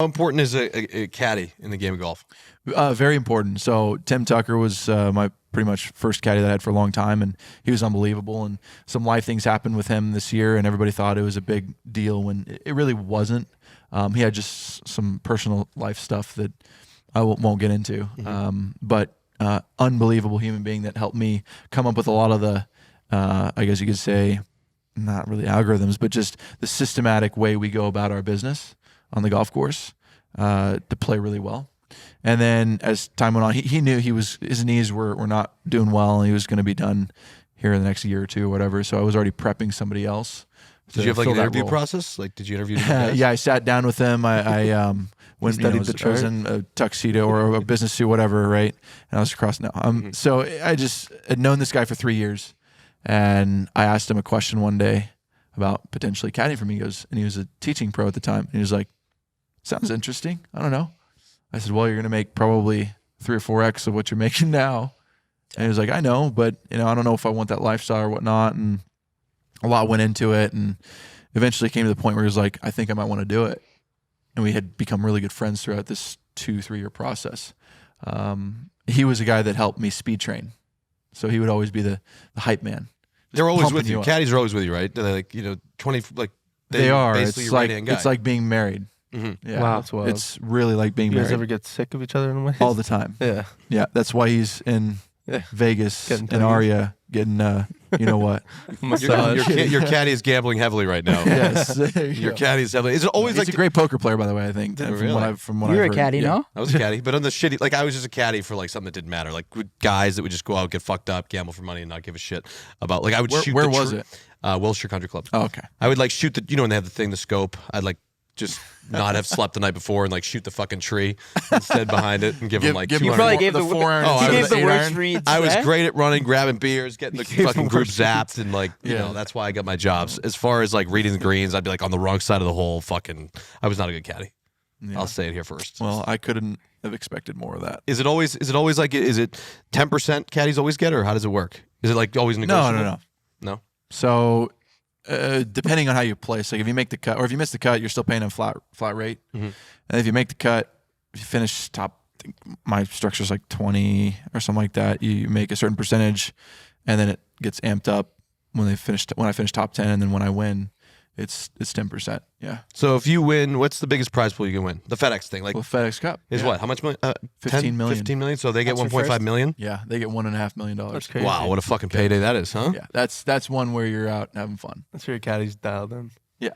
How important is a caddy in the game of golf? Very important. So Tim Tucker was my pretty much first caddy that I had for a long time, and he was unbelievable. And some life things happened with him this year, and everybody thought it was a big deal when it really wasn't. He had just some personal life stuff that I won't get into. But unbelievable human being that helped me come up with a lot of the, I guess you could say, not really algorithms, but just the systematic way we go about our business on the golf course to play really well. And then as time went on, he knew his knees were not doing well, and he was going to be done here in the next year or two or whatever. So I was already prepping somebody else. Did you have like an interview process? Like, did you interview? Yeah, I sat down with him. I when I was in a tuxedo or a business suit, whatever, right? And I was across now. So I just had known this guy for 3 years, and I asked him a question one day about potentially caddying for me. He goes, and he was a teaching pro at the time. And he was like, "Sounds interesting. I don't know." I said, "Well, you're going to make probably 3 or 4x of what you're making now." And he was like, "I know, but I don't know if I want that lifestyle or whatnot." And a lot went into it, and eventually came to the point where he was like, "I think I might want to do it." And we had become really good friends throughout this 2-3 year process. He was a guy that helped me speed train, so he would always be the hype man. They're always with you. Caddies are always with you, right? They're like 20 like they are. Basically It's like being married. Yeah, Wow, that's wild. It's really like being You married. guys ever get sick of each other in ways? All the time. Yeah. That's why he's in Vegas Getting and Aria getting you know what? Your caddy is gambling heavily right now. Yes, your caddy is heavily. Is it always he's a great poker player, by the way. I think from what You're I've a caddy, heard. no? I was a caddy, but on the shitty, like I was just a caddy for like something that didn't matter, like with guys that would just go out, get fucked up, gamble for money, and not give a shit about. Like I would shoot. Where was it? Wilshire Country Club. Oh, okay. I would like shoot the, when they have the scope. I'd like just not have slept the night before and like shoot the fucking tree instead behind it and give them like. You probably gave the 4 iron. Oh, he gave the worst reads. I was great at running, grabbing beers, getting the fucking group zapped, and like that's why I got my jobs. As far as like reading the greens, I'd be like on the wrong side of the hole. Fucking, I was not a good caddy. Yeah. I'll say it here first. Well, I couldn't have expected more of that. Is it always like is it 10% caddies always get, or how does it work? Is it like always negotiable? No. So depending on how you place, like if you make the cut or if you miss the cut, you're still paying them flat rate. And if you make the cut, if you finish top, I think my structure's like 20 or something like that. You make a certain percentage, and then it gets amped up when I finish top 10, and then when I win, it's 10%. Yeah. So if you win, what's the biggest prize pool you can win? The FedEx thing, like FedEx Cup is what? How much money? 15 million. 15 million. So they get 1.5 million. Yeah, they get $1.5 million. That's crazy. Wow, what a fucking payday that is, huh? Yeah, that's one where you're out having fun. That's where your caddy's dialed in. Yeah.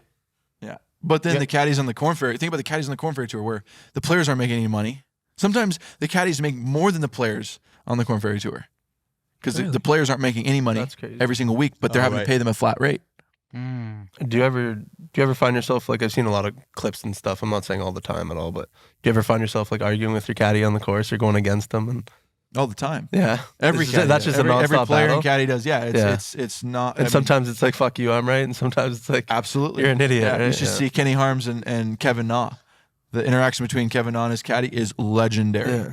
But then the caddies on the Corn Ferry. Think about the caddies on the Corn Ferry Tour, where the players aren't making any money. Sometimes the caddies make more than the players on the Corn Ferry Tour, because the players aren't making any money every single week, but they're having to pay them a flat rate. Do you ever find yourself, like, I've seen a lot of clips and stuff, I'm not saying all the time at all, but do you ever find yourself like arguing with your caddy on the course or going against them? And all the time. Yeah. Every caddy that's just every player battle. And caddy does. Yeah. It's not. And sometimes it's like, fuck you, I'm right. And sometimes it's like, absolutely, you're an idiot. Yeah, right? you should see Kenny Harms and Kevin Na. The interaction between Kevin Na and his caddy is legendary.